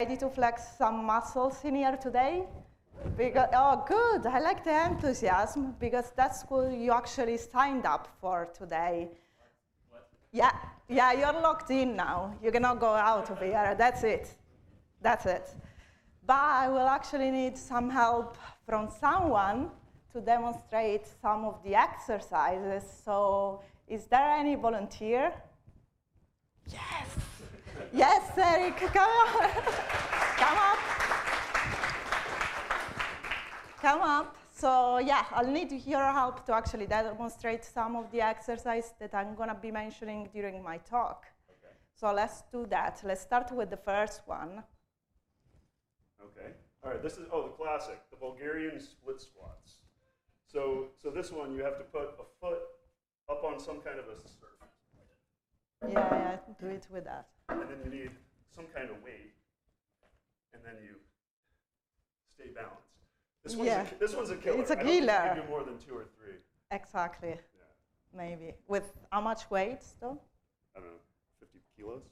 Ready to flex some muscles in here today? Because, oh, good. I like the enthusiasm because that's what you actually signed up for today. What? Yeah, you're locked in now. You cannot go out of here. That's it. That's it. But I will actually need some help from someone to demonstrate some of the exercises. So is there any volunteer? Yes. Yes, Eric, come on. Come up. Come up. So yeah, I'll need your help to actually demonstrate some of the exercises that I'm going to be mentioning during my talk. Okay. So let's do that. Let's start with the first one. Okay. All right. This is the classic, the Bulgarian split squats. So this one you have to put a foot up on some kind of a surface. Yeah, do it with that. And then you need some kind of weight, and then you stay balanced. This one's a killer. It's a I don't think killer. you can do more than 2 or 3. Exactly. Yeah. Maybe. With how much weight, though? I don't know, 50 kilos?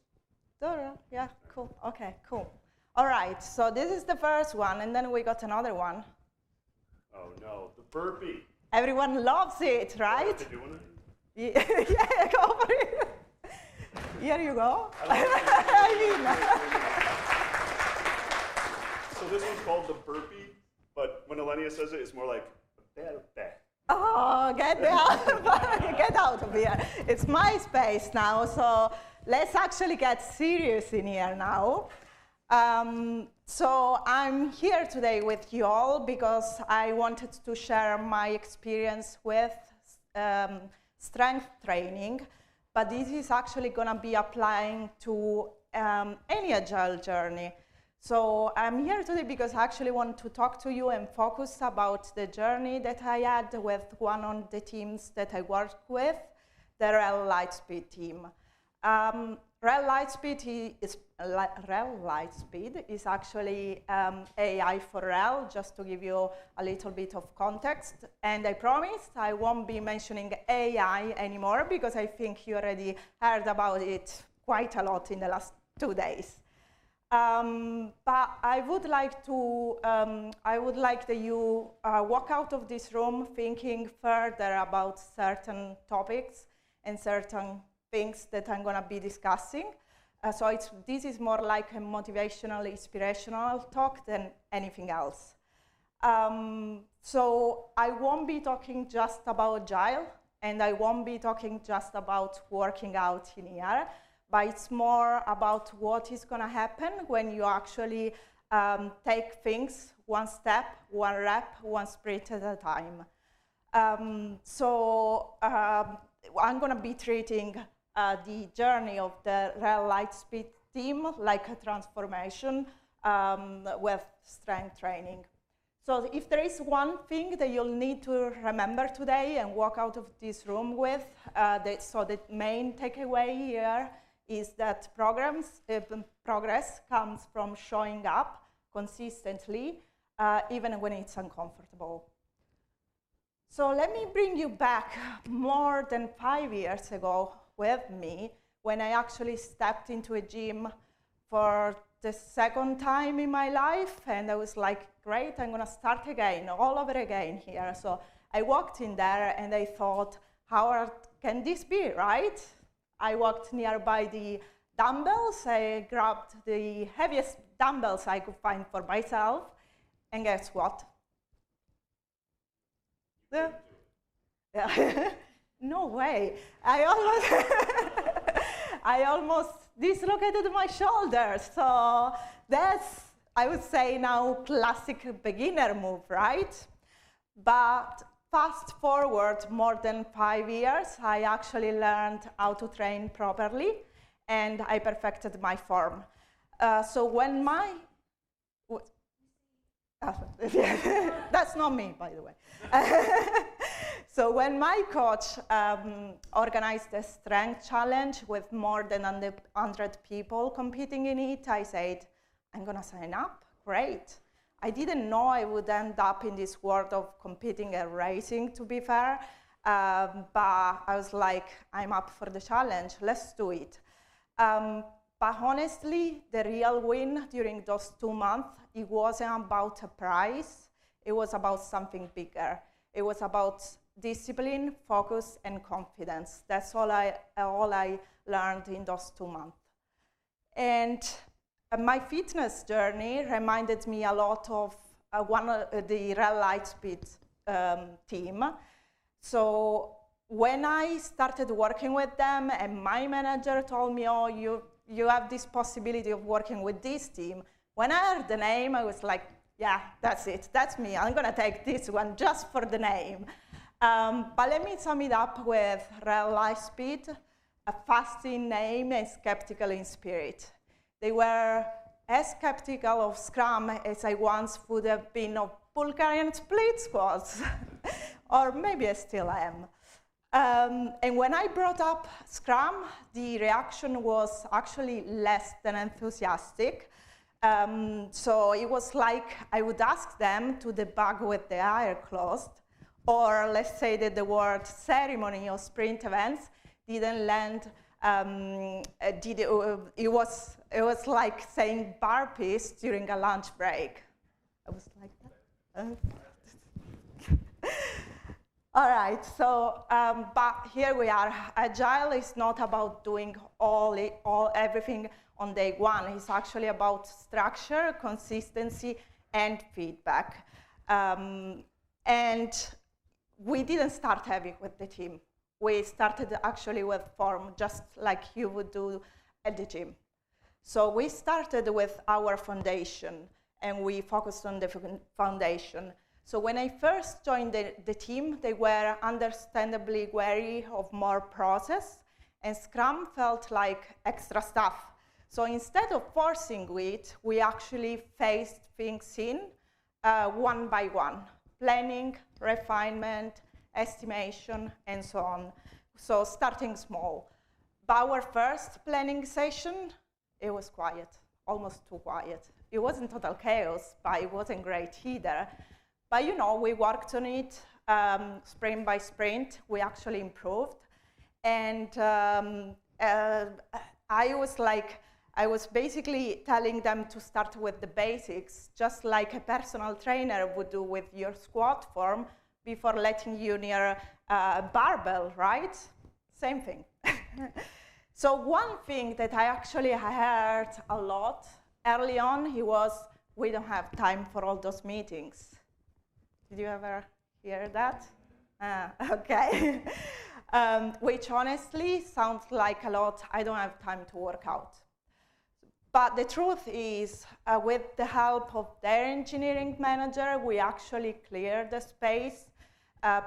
Yeah, cool. Okay, cool. All right, so this is the first one, and then we got another one. Oh no, the burpee. Everyone loves it, right? Are they doing it? Yeah, go for it. Here you go. So this one's called the burpee, but when Ylenia says it, it's more like a Oh, get out of here. It's my space now, so let's actually get serious in here now. So I'm here today with you all because I wanted to share my experience with strength training, but this is actually going to be applying to any Agile journey. So I'm here today because I actually want to talk to you and focus about the journey that I had with one of the teams that I work with, the RHEL Lightspeed team. RHEL Lightspeed is actually AI for RHEL, just to give you a little bit of context. And I promised I won't be mentioning AI anymore because I think you already heard about it quite a lot in the last 2 days. But I would like that you walk out of this room thinking further about certain topics and certain things that I'm going to be discussing. So this is more like a motivational, inspirational talk than anything else. So I won't be talking just about Agile, and I won't be talking just about working out in here, but it's more about what is going to happen when you actually take things one step, one rep, one sprint at a time. I'm going to be treating the journey of the RHEL Lightspeed team like a transformation with strength training. So if there is one thing that you'll need to remember today and walk out of this room with, so the main takeaway here is that progress comes from showing up consistently, even when it's uncomfortable. So let me bring you back more than 5 years ago with me when I actually stepped into a gym for the second time in my life, and I was like, great, I'm going to start again, all over again here. So I walked in there and I thought, how hard can this be, right? I walked nearby the dumbbells, I grabbed the heaviest dumbbells I could find for myself, and guess what? No way. I almost dislocated my shoulders. So that's, I would say now, classic beginner move, right? But fast forward more than 5 years, I actually learned how to train properly, and I perfected my form. So when my... That's not me, by the way. So when my coach organized a strength challenge with more than 100 people competing in it, I said, I'm going to sign up. Great. I didn't know I would end up in this world of competing and racing, to be fair, but I was like, I'm up for the challenge, let's do it. But honestly, the real win during those 2 months, it wasn't about a prize. It was about something bigger. It was about discipline, focus, and confidence. That's all I learned in those 2 months. And my fitness journey reminded me a lot of the RHEL Lightspeed team. So when I started working with them and my manager told me, oh, you have this possibility of working with this team, when I heard the name, I was like, yeah, that's it, that's me. I'm gonna take this one just for the name. But let me sum it up with RHEL Lightspeed, a fast in name and skeptical in spirit. They were as skeptical of Scrum as I once would have been of Bulgarian split squads, or maybe I still am. And when I brought up Scrum, the reaction was actually less than enthusiastic. So it was like I would ask them to debug with the eye closed, or let's say that the word ceremony or sprint events didn't land. It was like saying burpees during a lunch break. I was like that. All right, so but here we are. Agile is not about doing everything on day one. It's actually about structure, consistency, and feedback. And we didn't start heavy with the team. We started actually with form, just like you would do at the gym. So we started with our foundation, and we focused on the foundation. So when I first joined the team, they were understandably wary of more process, and Scrum felt like extra stuff. So instead of forcing it, we actually phased things in one by one: planning, refinement, estimation, and so on. So starting small. But our first planning session, it was quiet, almost too quiet. It wasn't total chaos, but it wasn't great either. But you know, we worked on it sprint by sprint. We actually improved. And I was basically telling them to start with the basics, just like a personal trainer would do with your squat form before letting you near a barbell, right? Same thing. So one thing that I actually heard a lot early on, was, we don't have time for all those meetings. Did you ever hear that? Okay. Which honestly sounds like a lot. I don't have time to work out. But the truth is, with the help of their engineering manager, we actually cleared the space.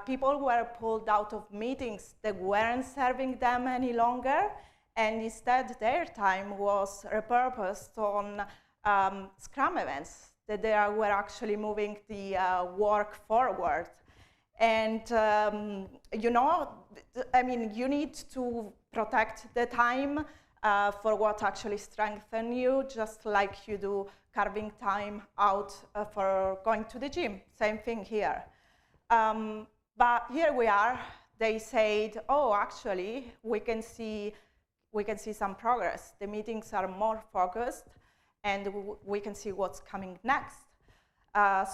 People were pulled out of meetings that weren't serving them any longer, and instead their time was repurposed on Scrum events, that they were actually moving the work forward. And you know, I mean, you need to protect the time for what actually strengthens you, just like you do carving time out for going to the gym. Same thing here. But here we are. They said, oh, actually, we can see some progress. The meetings are more focused, and we can see what's coming next.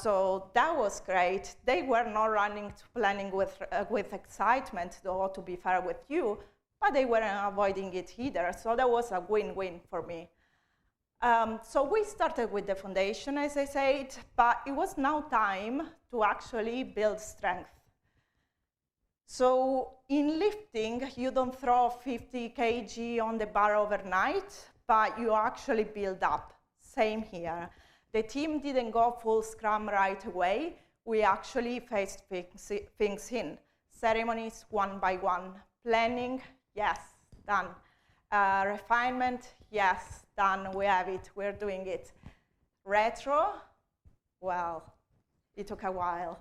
So that was great. They were not running to planning with excitement, though, to be fair with you, but they weren't avoiding it either. So that was a win-win for me. So we started with the foundation, as I said, but it was now time to actually build strength. So in lifting, you don't throw 50 kg on the bar overnight, but you actually build up. Same here. The team didn't go full Scrum right away. We actually phased things in. Ceremonies one by one. Planning, yes, done. Refinement, yes, done. We have it. We're doing it. Retro, well, it took a while.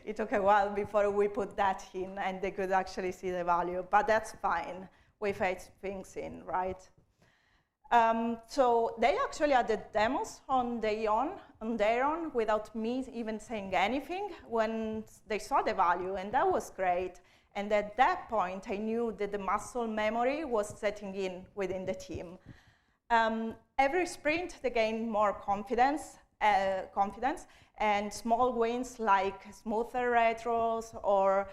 It took a while before we put that in and they could actually see the value, but that's fine. We phased things in, right? So they actually had the demos on their own without me even saying anything when they saw the value, and that was great. And at that point, I knew that the muscle memory was setting in within the team. Every sprint, they gained more confidence, and small wins like smoother retros or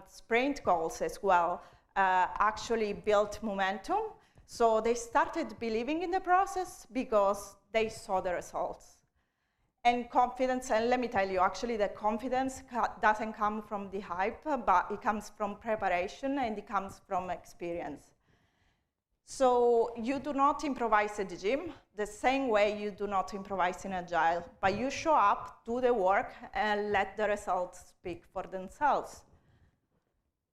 sprint goals as well actually built momentum. So they started believing in the process because they saw the results. And confidence, and let me tell you, actually the confidence doesn't come from the hype, but it comes from preparation and it comes from experience. So you do not improvise at the gym the same way you do not improvise in Agile, but you show up, do the work, and let the results speak for themselves.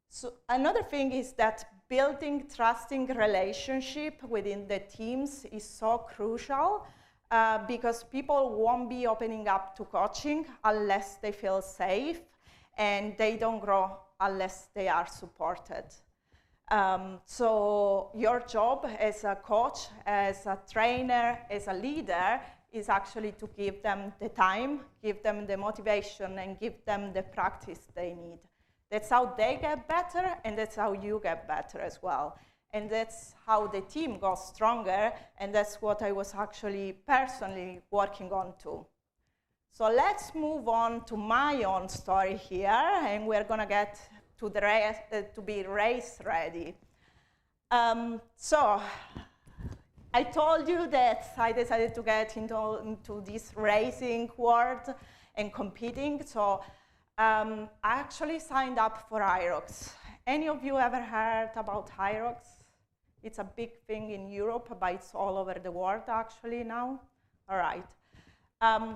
So another thing is that building trusting relationship within the teams is so crucial because people won't be opening up to coaching unless they feel safe, and they don't grow unless they are supported. So your job as a coach, as a trainer, as a leader is actually to give them the time, give them the motivation, and give them the practice they need. That's how they get better, and that's how you get better as well. And that's how the team goes stronger, and that's what I was actually personally working on too. So let's move on to my own story here, and we're gonna get to the race, to be race ready. So I told you that I decided to get into this racing world and competing. So I actually signed up for IROX. Any of you ever heard about IROX? It's a big thing in Europe, but it's all over the world actually now. All right.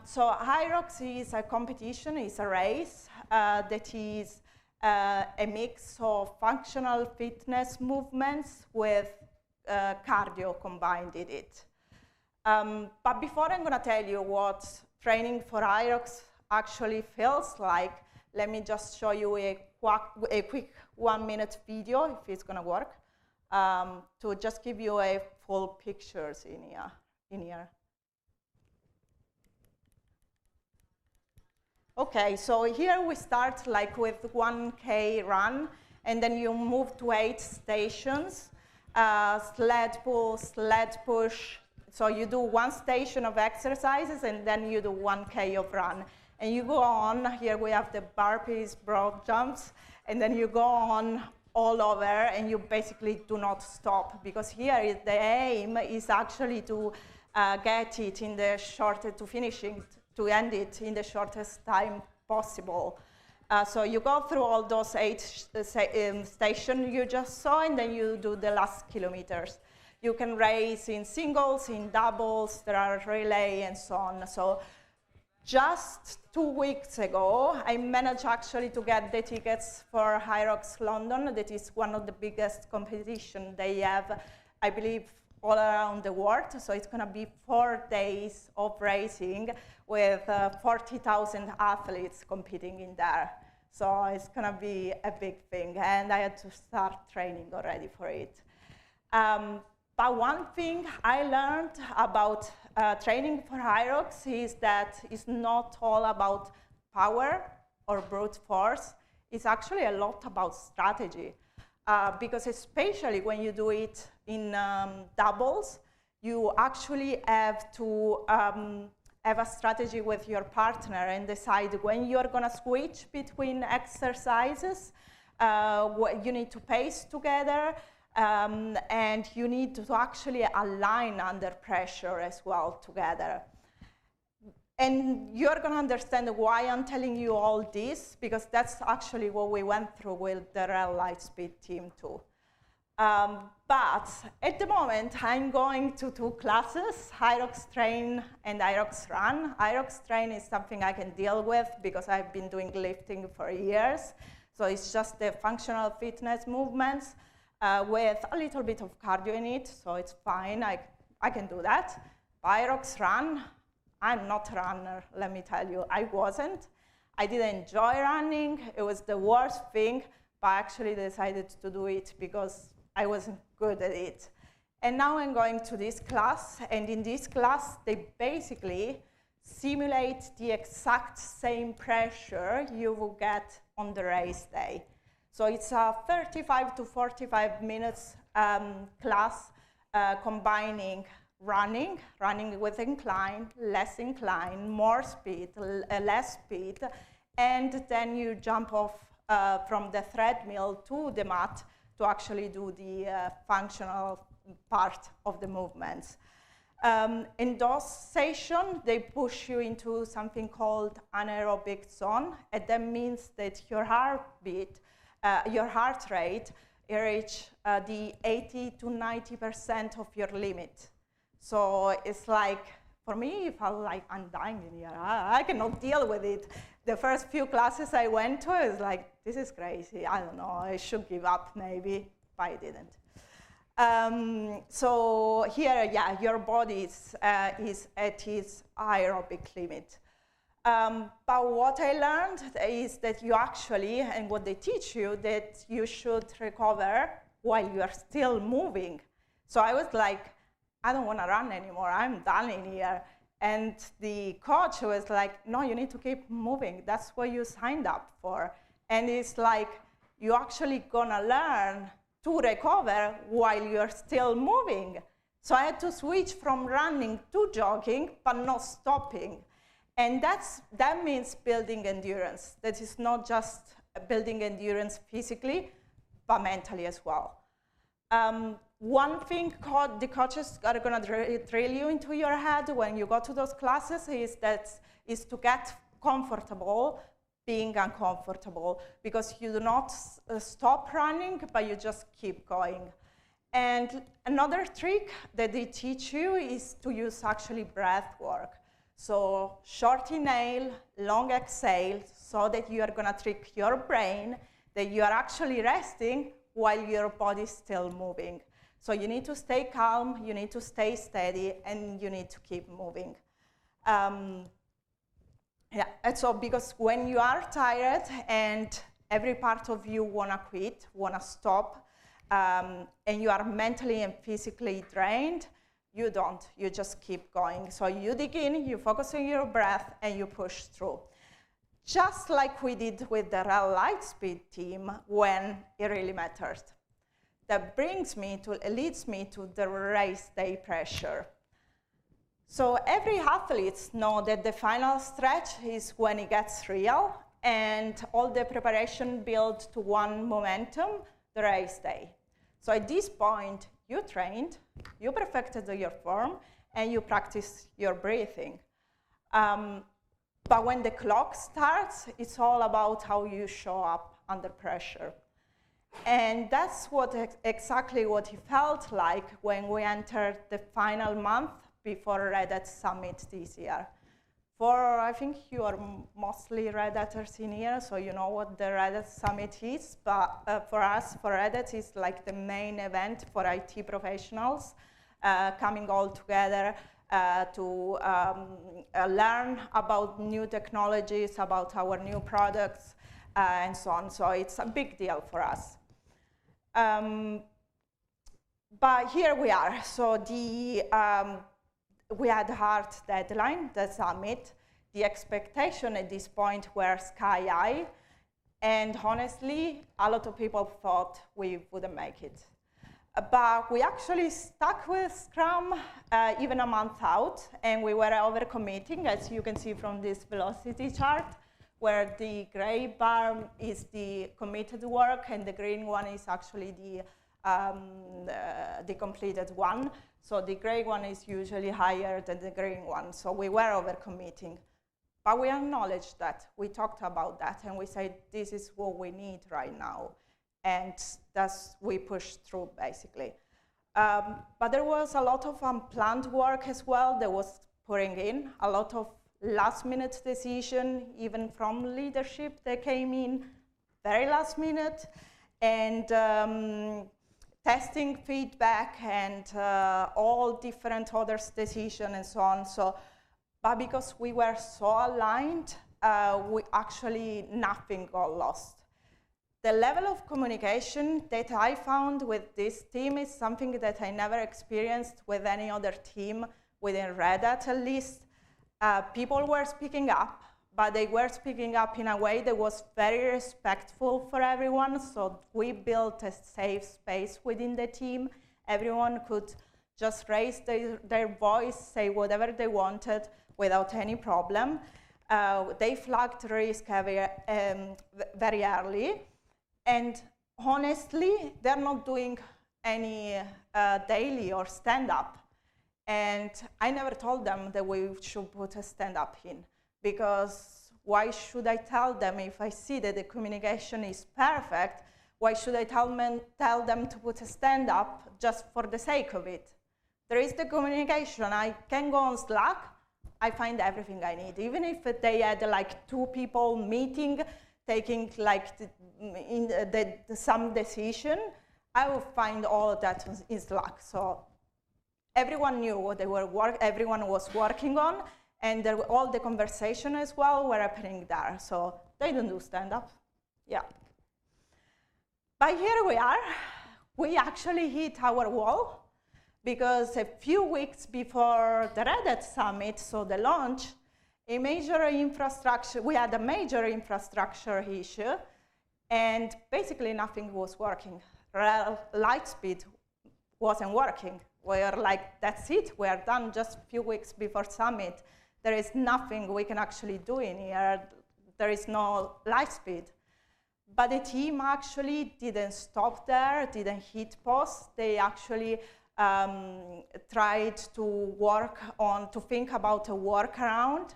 So IROX is a competition, it's a race that is a mix of functional fitness movements with cardio combined in it. But before I'm going to tell you what training for IROX actually feels like, let me just show you a quick 1-minute video, if it's going to work, to just give you a full pictures in here. Okay, so here we start like with 1K run, and then you move to 8 stations, sled pull, sled push. So you do 1 station of exercises, and then you do 1K of run. And you go on, here we have the burpees, broad jumps, and then you go on all over, and you basically do not stop, because here the aim is actually to get it in the shortest, to end it in the shortest time possible. So you go through all those 8 stations you just saw, and then you do the last kilometers. You can race in singles, in doubles, there are relay and so on. So just 2 weeks ago, I managed actually to get the tickets for IROX London. That is one of the biggest competitions they have, I believe, all around the world. So it's going to be 4 days of racing with 40,000 athletes competing in there. So it's going to be a big thing, and I had to start training already for it. But one thing I learned about training for IROX is that it's not all about power or brute force. It's actually a lot about strategy. Because especially when you do it in doubles, you actually have to have a strategy with your partner and decide when you're going to switch between exercises. You need to pace together, and you need to actually align under pressure as well together. And you're going to understand why I'm telling you all this, because that's actually what we went through with the RHEL Lightspeed team too. But at the moment, I'm going to 2 classes, IROX Train and IROX Run. IROX Train is something I can deal with because I've been doing lifting for years. So it's just the functional fitness movements with a little bit of cardio in it, so it's fine, I can do that. IROX Run, I'm not a runner, let me tell you, I wasn't. I didn't enjoy running, it was the worst thing, but I actually decided to do it because I wasn't good at it. And now I'm going to this class, and in this class, they basically simulate the exact same pressure you will get on the race day. So it's a 35 to 45 minutes class combining running with incline, less incline, more speed, less speed, and then you jump off from the treadmill to the mat to actually do the functional part of the movements. In those sessions, they push you into something called anaerobic zone, and that means that your heartbeat, your heart rate, reach the 80 to 90% of your limit. So it's like, for me, it felt like I'm dying in here. I cannot deal with it. The first few classes I went to, it's like, this is crazy. I don't know, I should give up maybe, but I didn't. So here, yeah, your body is at its aerobic limit. But what I learned is that you actually, and what they teach you, that you should recover while you are still moving. So I was like, I don't want to run anymore. I'm done in here. And the coach was like, no, you need to keep moving. That's what you signed up for. And it's like, you're actually going to learn to recover while you're still moving. So I had to switch from running to jogging, but not stopping. And that means building endurance. That is not just building endurance physically, but mentally as well. One thing the coaches are going to drill you into your head when you go to those classes is to get comfortable being uncomfortable, because you do not stop running, but you just keep going. And another trick that they teach you is to use actually breath work. So short inhale, long exhale, so that you are going to trick your brain that you are actually resting while your body is still moving. So you need to stay calm, you need to stay steady, and you need to keep moving. Yeah, and so because when you are tired and every part of you want to quit, want to stop, and you are mentally and physically drained, you don't, you just keep going. So you dig in, you focus on your breath, and you push through. Just like we did with the RHEL Lightspeed team when it really mattered. That leads me to the race day pressure. So every athlete knows that the final stretch is when it gets real, and all the preparation builds to one momentum, the race day. So at this point, you trained, you perfected your form, and you practice your breathing. But when the clock starts, it's all about how you show up under pressure. And that's exactly what it felt like when we entered the final month before Red Hat Summit this year. I think you are mostly Red Hatters in here, so you know what the Red Hat Summit is. But for us, for Red Hat, it's like the main event for IT professionals coming all together to learn about new technologies, about our new products, and so on. So it's a big deal for us. But here we are. So we had a hard deadline, the summit. The expectation at this point were sky high. And honestly, a lot of people thought we wouldn't make it. But we actually stuck with Scrum even a month out, and we were overcommitting, as you can see from this velocity chart, where the gray bar is the committed work, and the green one is actually the completed one. So the gray one is usually higher than the green one. So we were overcommitting. But we acknowledged that. We talked about that, and we said, this is what we need right now. And that's we pushed through, basically. But there was a lot of unplanned work as well that was pouring in, a lot of last-minute decision, even from leadership that came in very last minute, and testing feedback and all different other decisions and so on. But because we were so aligned, nothing got lost. The level of communication that I found with this team is something that I never experienced with any other team within Red Hat, at least. People were speaking up. but they were speaking up in a way that was very respectful for everyone. So we built a safe space within the team. Everyone could just raise their voice, say whatever they wanted without any problem. They flagged risk very early. And honestly, they're not doing any daily or stand-up. And I never told them that we should put a stand-up in, because why should I tell them if I see that the communication is perfect? Why should I tell them to put a stand-up just for the sake of it? There is the communication. I can go on Slack. I find everything I need. Even if they had like 2 people meeting, taking like some decision, I will find all of that in Slack. So everyone knew what everyone was working on, and all the conversation as well were happening there. So they don't do stand-up. Yeah. But here we are. We actually hit our wall, because a few weeks before the Red Hat Summit, so the launch, we had a major infrastructure issue, and basically nothing was working. RHEL Lightspeed wasn't working. We were like, that's it, we are done just a few weeks before Summit. There is nothing we can actually do in here. There is no Lightspeed. But the team actually didn't stop there, didn't hit pause. They actually tried to think about a workaround.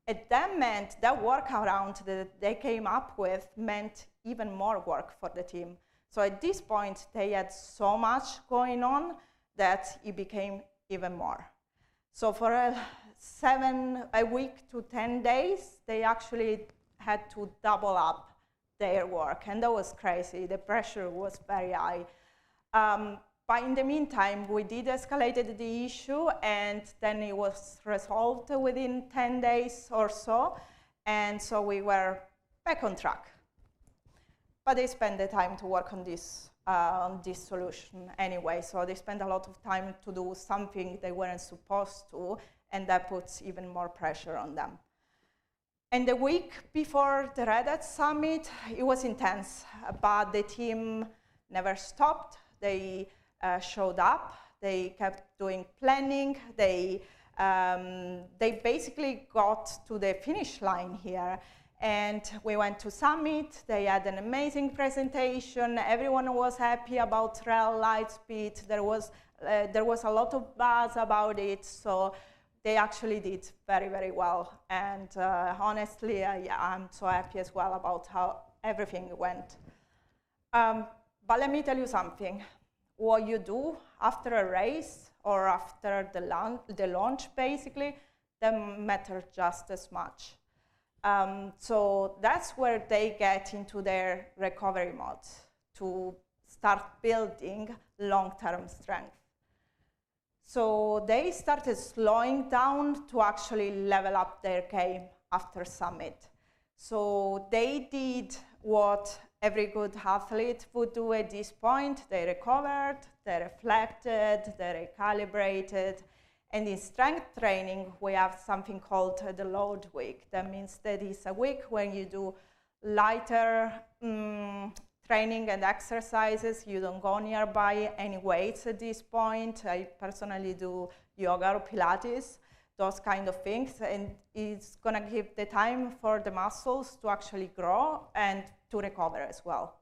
And that meant that workaround that they came up with meant even more work for the team. So at this point, they had so much going on that it became even more. So for a week to 10 days, they actually had to double up their work, and that was crazy. The pressure was very high. But in the meantime, we did escalate the issue, and then it was resolved within 10 days or so, and so we were back on track. But they spent the time to work on this solution anyway, so they spent a lot of time to do something they weren't supposed to, and that puts even more pressure on them. And the week before the Red Hat Summit, it was intense, but the team never stopped. They showed up. They kept doing planning. They basically got to the finish line here. And we went to Summit. They had an amazing presentation. Everyone was happy about RHEL Lightspeed. There was a lot of buzz about it. So they actually did very, very well. And honestly, yeah, I'm so happy as well about how everything went. But let me tell you something. What you do after a race or after the launch, basically, that matters just as much. So that's where they get into their recovery mode to start building long-term strength. So they started slowing down to actually level up their game after Summit. So they did what every good athlete would do at this point. They recovered, they reflected, they recalibrated. And in strength training, we have something called the load week. That means that it's a week when you do lighter training and exercises. You don't go nearby any weights at this point. I personally do yoga or Pilates, those kind of things. And it's going to give the time for the muscles to actually grow and to recover as well.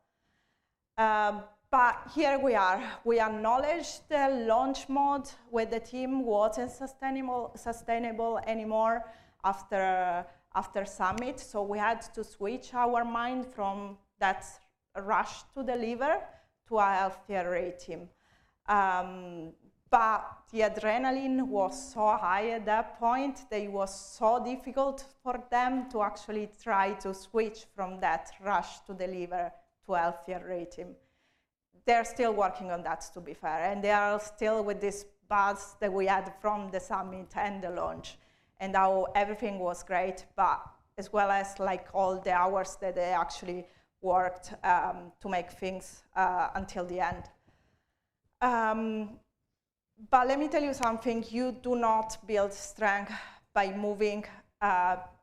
But here we are. We acknowledged the launch mode with the team wasn't sustainable anymore after Summit. So we had to switch our mind from that rush to deliver to a healthier rhythm. But the adrenaline was so high at that point that it was so difficult for them to actually try to switch from that rush to deliver to a healthier rhythm. They're still working on that, to be fair, and they are still with this buzz that we had from the summit and the launch, and how everything was great, but as well as like all the hours that they actually worked to make things until the end. But let me tell you something, you do not build strength by moving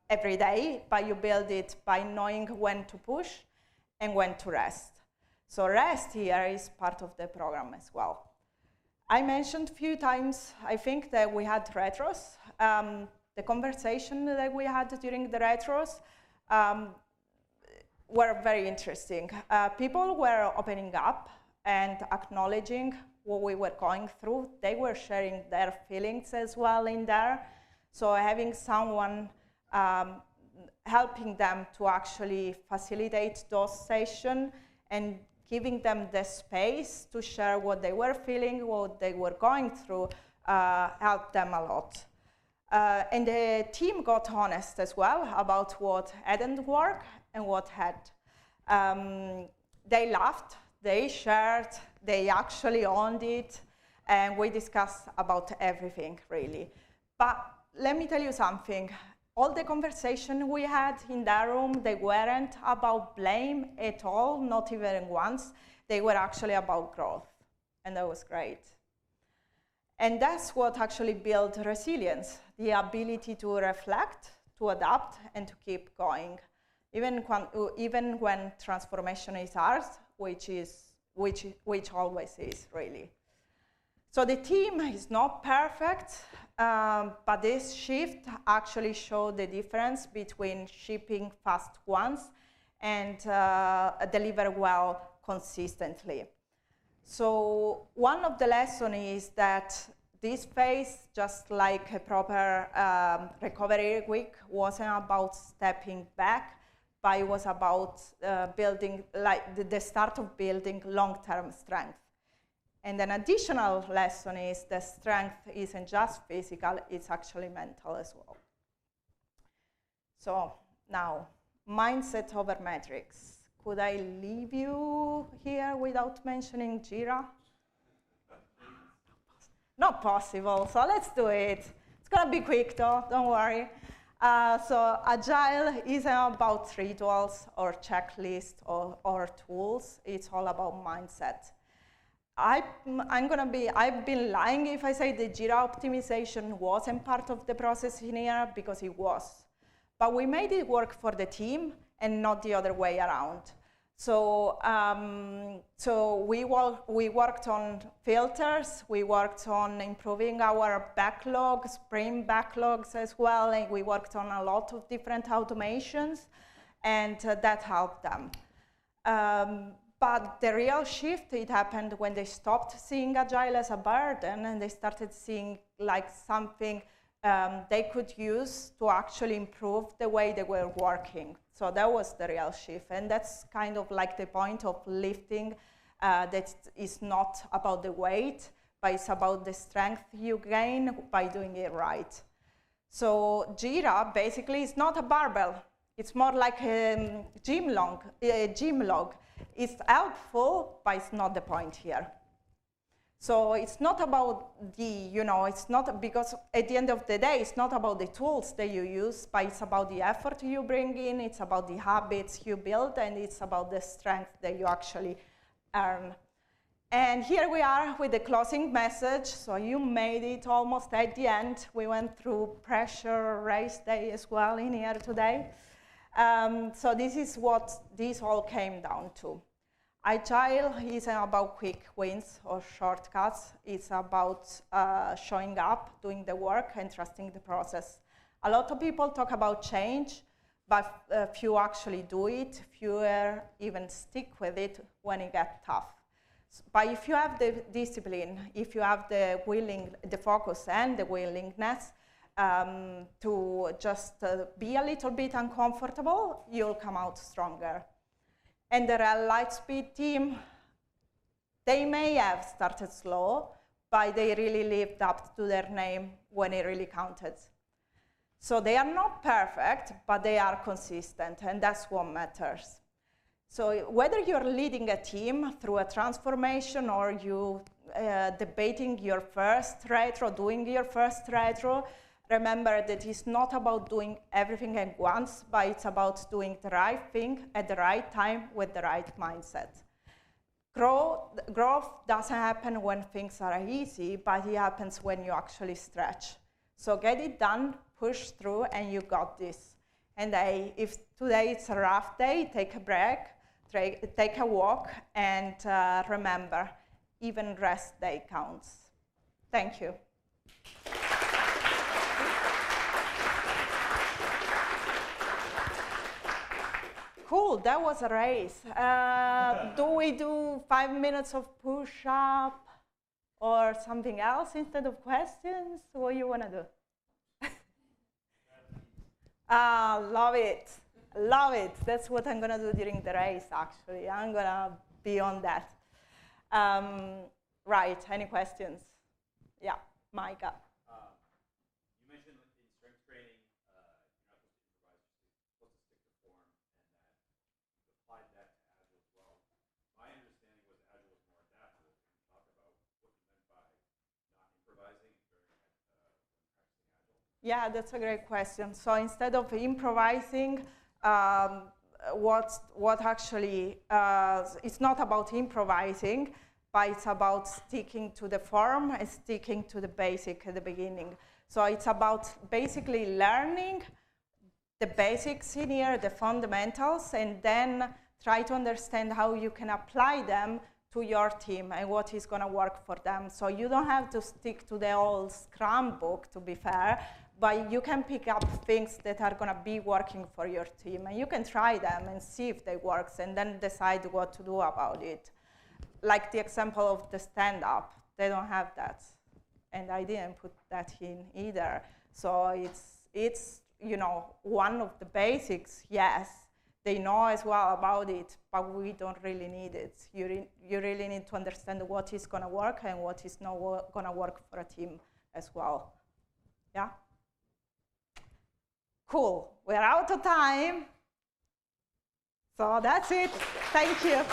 every day, but you build it by knowing when to push and when to rest. So rest here is part of the program as well. I mentioned a few times, I think, that we had retros. The conversation that we had during the retros were very interesting. People were opening up and acknowledging what we were going through. They were sharing their feelings as well in there. So having someone helping them to actually facilitate those sessions and giving them the space to share what they were feeling, what they were going through, helped them a lot. And the team got honest as well about what hadn't worked and what had. They laughed, they shared, they actually owned it, and we discussed about everything, really. But let me tell you something. All the conversation we had in that room, they weren't about blame at all, not even once. They were actually about growth, and that was great. And that's what actually built resilience, the ability to reflect, to adapt, and to keep going, even when transformation is hard, which always is, really. So the team is not perfect, but this shift actually showed the difference between shipping fast once and deliver well consistently. So one of the lessons is that this phase, just like a proper recovery week, wasn't about stepping back, but it was about building, like the start of building long-term strength. And an additional lesson is that strength isn't just physical, it's actually mental as well. So now, mindset over metrics. Could I leave you here without mentioning Jira? Not possible, so let's do it. It's gonna be quick though, don't worry. So Agile isn't about rituals or checklists or tools, it's all about mindset. I've been lying if I say the Jira optimization wasn't part of the process in here, because it was. But we made it work for the team and not the other way around. So, we worked on filters, we worked on improving our backlogs, sprint backlogs as well, and we worked on a lot of different automations, and that helped them. But the real shift, it happened when they stopped seeing Agile as a burden and they started seeing like something they could use to actually improve the way they were working. So that was the real shift. And that's kind of like the point of lifting, that is not about the weight, but it's about the strength you gain by doing it right. So Jira basically is not a barbell. It's more like a gym log. It's helpful, but it's not the point here. So it's not about it's not, because at the end of the day, it's not about the tools that you use, but it's about the effort you bring in, it's about the habits you build, and it's about the strength that you actually earn. And here we are with the closing message. So you made it almost at the end. We went through pressure race day as well in here today. So this is what this all came down to. Agile isn't about quick wins or shortcuts. It's about showing up, doing the work, and trusting the process. A lot of people talk about change, but few actually do it. Fewer even stick with it when it gets tough. But if you have the discipline, if you have the focus and the willingness to just be a little bit uncomfortable, you'll come out stronger. And the RHEL Lightspeed team, they may have started slow, but they really lived up to their name when it really counted. So they are not perfect, but they are consistent, and that's what matters. So whether you're leading a team through a transformation or you debating your first retro, doing your first retro, remember that it's not about doing everything at once, but it's about doing the right thing at the right time with the right mindset. Growth doesn't happen when things are easy, but it happens when you actually stretch. So get it done, push through, and you got this. And if today it's a rough day, take a break, take a walk, and remember, even rest day counts. Thank you. Cool, that was a race. Do we do 5 minutes of push-up or something else instead of questions? What do you want to do? Love it. Love it. That's what I'm going to do during the race, actually. I'm going to be on that. Right, any questions? Yeah, Micah. You mentioned in strength training, you're not supposed to improvise, you're supposed to stick to form, and that you applied that to Agile as well. My understanding was Agile was more adaptive. Can you talk about what you meant by not improvising during when practicing Agile? Yeah, that's a great question. So instead of improvising, what actually, it's not about improvising, but it's about sticking to the form and sticking to the basic at the beginning. So it's about basically learning the basics in here, the fundamentals, and then try to understand how you can apply them to your team and what is going to work for them. So you don't have to stick to the old Scrum book, to be fair, but you can pick up things that are going to be working for your team, and you can try them and see if they work, and then decide what to do about it. Like the example of the stand-up, they don't have that, and I didn't put that in either. So it's you know, one of the basics. Yes, they know as well about it, but we don't really need it. You really need to understand what is going to work and what is not going to work for a team as well. Yeah. Cool. We're out of time. So that's it. Thank you.